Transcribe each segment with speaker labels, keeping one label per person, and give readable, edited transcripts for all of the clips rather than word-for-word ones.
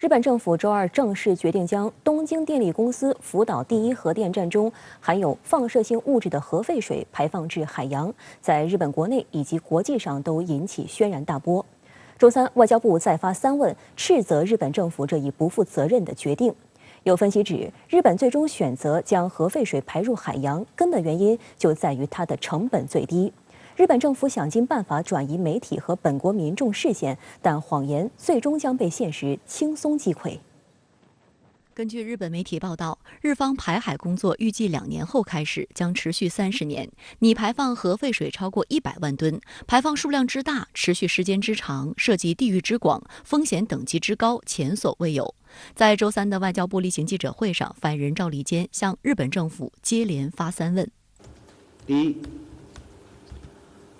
Speaker 1: 日本政府周二正式决定将东京电力公司福岛第一核电站中含有放射性物质的核废水排放至海洋，在日本国内以及国际上都引起轩然大波。周三，外交部再发3问，斥责日本政府这一不负责任的决定。有分析指，日本最终选择将核废水排入海洋，根本原因就在于它的成本最低。日本政府想尽办法转移媒体和本国民众视线，但谎言最终将被现实轻松击溃。
Speaker 2: 根据日本媒体报道，日方排海工作预计2年后开始，将持续30年，拟排放核废水超过100万吨，排放数量之大、持续时间之长、涉及地域之广、风险等级之高，前所未有。在周三的外交部例行记者会上，发言人赵立坚向日本政府接连发3问：
Speaker 3: 第一，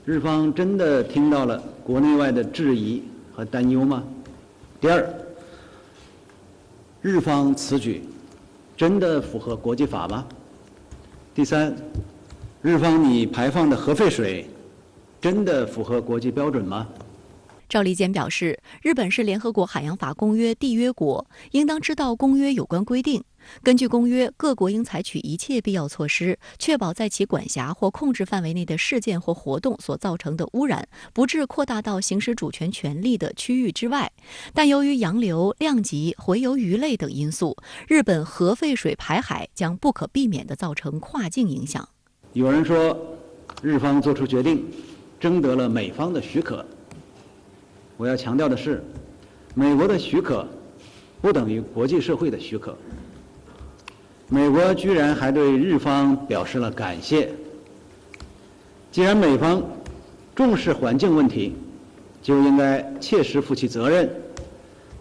Speaker 3: 日方真的听到了国内外的质疑和担忧吗？第二，日方此举真的符合国际法吗？第三，日方拟排放的核废水真的符合国际标准吗？
Speaker 2: 赵立坚表示，日本是联合国海洋法公约缔约国，应当知道公约有关规定。根据公约，各国应采取一切必要措施，确保在其管辖或控制范围内的事件或活动所造成的污染，不致扩大到行使主权权利的区域之外。但由于洋流、量级、洄游鱼类等因素，日本核废水排海将不可避免地造成跨境影响。
Speaker 3: 有人说，日方做出决定，征得了美方的许可。我要强调的是，美国的许可不等于国际社会的许可。美国居然还对日方表示了感谢。既然美方重视环境问题，就应该切实负起责任，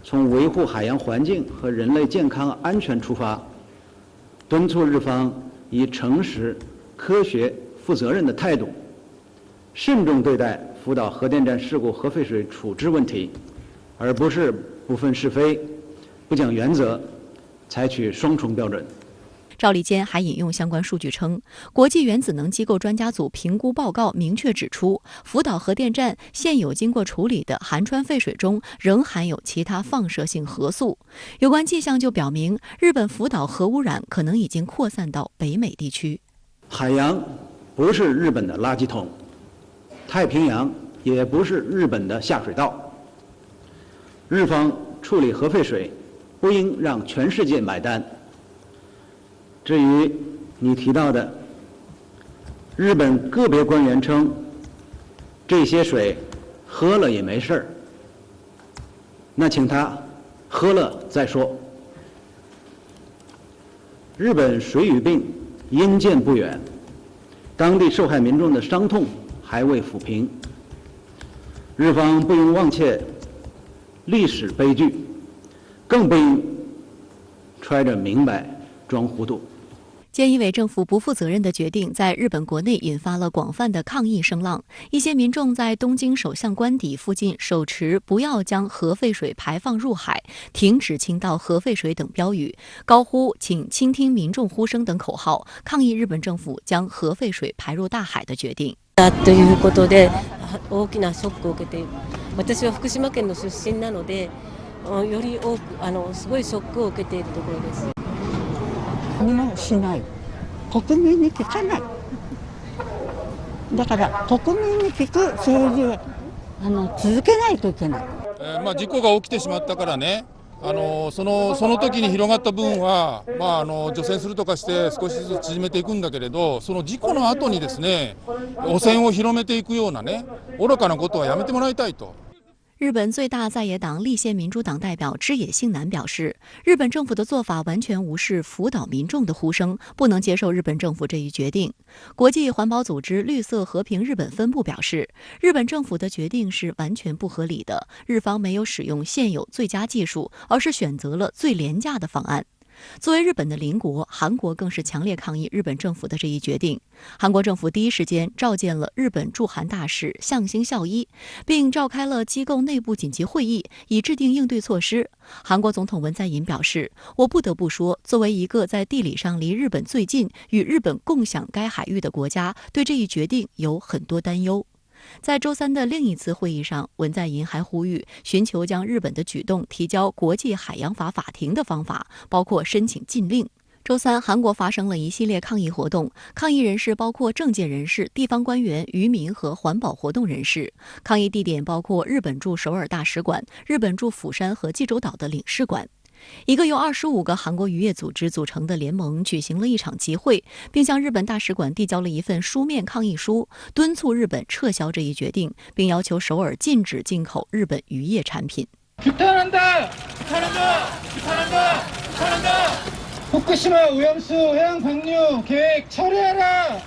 Speaker 3: 从维护海洋环境和人类健康安全出发，敦促日方以诚实、科学、负责任的态度，慎重对待福岛核电站事故核废水处置问题，而不是不分是非、不讲原则，采取双重标准。
Speaker 2: 赵立坚还引用相关数据称，国际原子能机构专家组评估报告明确指出，福岛核电站现有经过处理的含川废水中仍含有其他放射性核素。有关迹象就表明，日本福岛核污染可能已经扩散到北美地区。
Speaker 3: 海洋不是日本的垃圾桶，太平洋也不是日本的下水道。日方处理核废水，不应让全世界买单。至于你提到的，日本个别官员称这些水喝了也没事儿，那请他喝了再说。日本水俣病因见不远，当地受害民众的伤痛还未抚平，日方不应忘却历史悲剧，更不应揣着明白装糊涂。
Speaker 2: 菅义伟政府不负责任的决定在日本国内引发了广泛的抗议声浪，一些民众在东京首相官邸附近手持不要将核废水排放入海、停止倾倒核废水等标语，高呼请倾听民众呼声等口号，抗议日本政府将核废水排入大海的决定。
Speaker 4: ということで大きなショックを受けている。私は福島県の出身なので、より多くすごいショックを受けているところです。
Speaker 5: 何もしない、国民に聞かない。だから国民に聞く政治を続けないといけない。
Speaker 6: 事故が起きてしまったからね。その時に広がった分は、除染するとかして少しずつ縮めていくんだけれど、その事故の後にですね、汚染を広めていくようなね、愚かなことはやめてもらいたいと。
Speaker 2: 日本最大在野党立宪民主党代表枝野幸男表示，日本政府的做法完全无视福岛民众的呼声，不能接受日本政府这一决定。国际环保组织绿色和平日本分部表示，日本政府的决定是完全不合理的，日方没有使用现有最佳技术，而是选择了最廉价的方案。作为日本的邻国，韩国更是强烈抗议日本政府的这一决定。韩国政府第一时间召见了日本驻韩大使相星孝一，并召开了机构内部紧急会议，以制定应对措施。韩国总统文在寅表示，我不得不说，作为一个在地理上离日本最近、与日本共享该海域的国家，对这一决定有很多担忧。在周三的另一次会议上，文在寅还呼吁寻求将日本的举动提交国际海洋法法庭的方法，包括申请禁令。周三，韩国发生了一系列抗议活动，抗议人士包括政界人士、地方官员、渔民和环保活动人士。抗议地点包括日本驻首尔大使馆、日本驻釜山和济州岛的领事馆。一个由25个韩国渔业组织组成的联盟举行了一场集会，并向日本大使馆递交了一份书面抗议书，敦促日本撤销这一决定，并要求首尔禁止进口日本渔业产品。
Speaker 7: 후쿠시마 오염수 해양 방류 계획 철회하라!